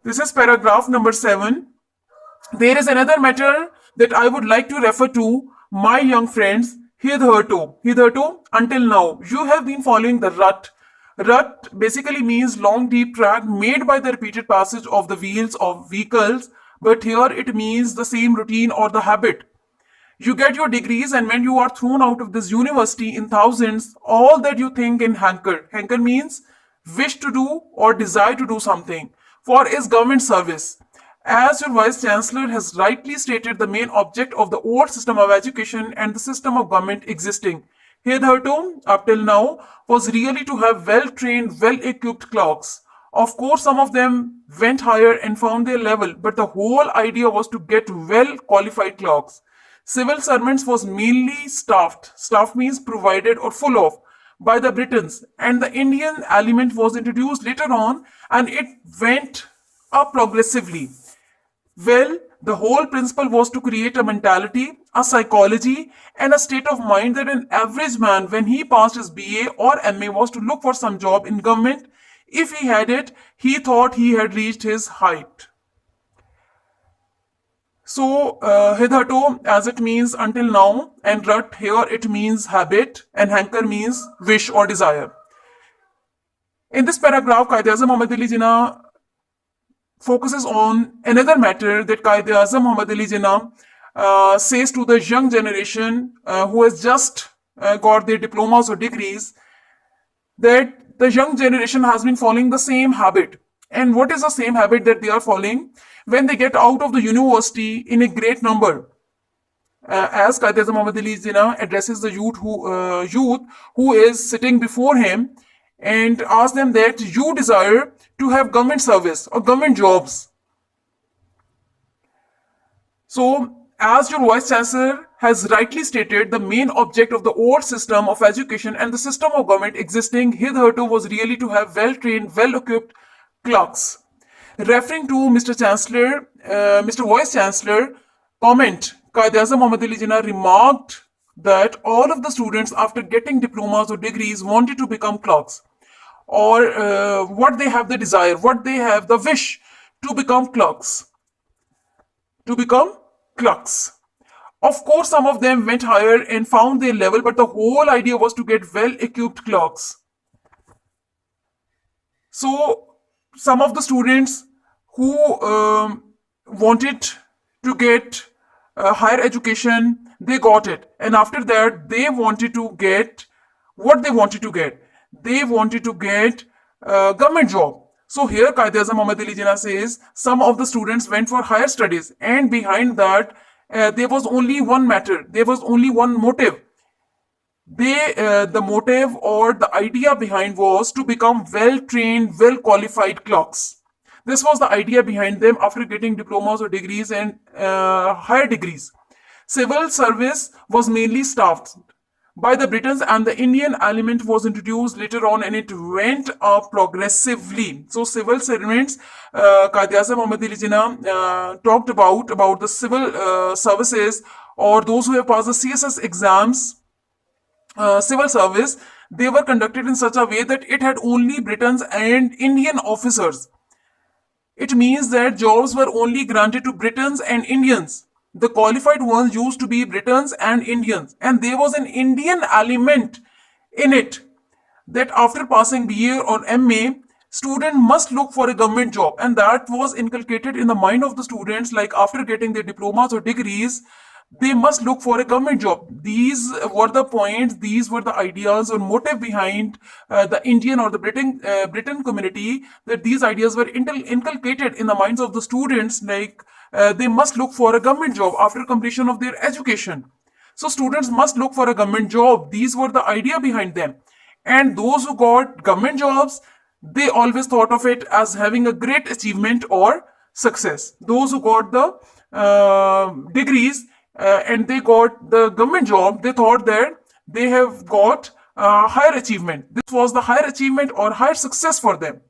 This is paragraph number 7. There is another matter that I would like to refer to, my young friends. Hitherto, until now, you have been following the rut. Rut basically means long deep track made by the repeated passage of the wheels of vehicles, but here it means the same routine or the habit. You get your degrees, and when you are thrown out of this university in thousands, all that you think in hanker. Hanker means wish to do or desire to do something for is government service. As your Vice Chancellor has rightly stated, the main object of the old system of education and the system of government existing hitherto, up till now, was really to have well trained, well equipped clerks. Of course, some of them went higher and found their level, but the whole idea was to get well qualified clerks. Civil servants was mainly staffed. Staff means provided or full of by the Britons, and the Indian element was introduced later on, and it went up progressively. Well, the whole principle was to create a mentality, a psychology, and a state of mind that an average man, when he passed his BA or MA, was to look for some job in government. If he had it, he thought he had reached his height. So, hitherto, as it means until now, and rut here it means habit, and hanker means wish or desire. In this paragraph, Quaid Muhammad Ali Jinnah focuses on another matter that Quaid Muhammad Ali Jinnah says to the young generation who has just got their diplomas or degrees, that the young generation has been following the same habit. And what is the same habit that they are following? When they get out of the university in a great number, as Quaid Muhammad Ali Jinnah addresses the youth who is sitting before him and asks them that you desire to have government service or government jobs. So, as your Vice Chancellor has rightly stated, the main object of the old system of education and the system of government existing hitherto was really to have well-trained, well-equipped clerks. Referring to Mr. Chancellor, Mr. Vice Chancellor comment, Quaid Muhammad Ali Jinnah remarked that all of the students after getting diplomas or degrees wanted to become clerks, or what they have the desire, what they have the wish to become clerks. To become clerks. Of course, some of them went higher and found their level, but the whole idea was to get well-equipped clerks. So, some of the students who wanted to get higher education, they got it. And after that, they wanted to get what they wanted to get. They wanted to get a government job. So here Quaid Muhammad Ali Jinnah says some of the students went for higher studies, and behind that there was only one matter, there was only one motive. The motive or the idea behind was to become well-trained, well-qualified clerks. This was the idea behind them after getting diplomas or degrees and higher degrees. Civil service was mainly staffed by the Britons, and the Indian element was introduced later on, and it went up progressively. So civil servants, Quaid Muhammad Ali Jinnah talked about the civil services, or those who have passed the CSS exams, civil service, they were conducted in such a way that it had only Britons and Indian officers. It means that jobs were only granted to Britons and Indians. The qualified ones used to be Britons and Indians, and there was an Indian element in it, that after passing BA or MA, student must look for a government job, and that was inculcated in the mind of the students, like after getting their diplomas or degrees, they must look for a government job. These were the points, these were the ideas or motive behind the Indian or the Britain community, that these ideas were inculcated in the minds of the students, like they must look for a government job after completion of their education. So students must look for a government job. These were the idea behind them. And those who got government jobs, they always thought of it as having a great achievement or success. Those who got the degrees, and they got the government job, they thought that they have got higher achievement. This was the higher achievement or higher success for them.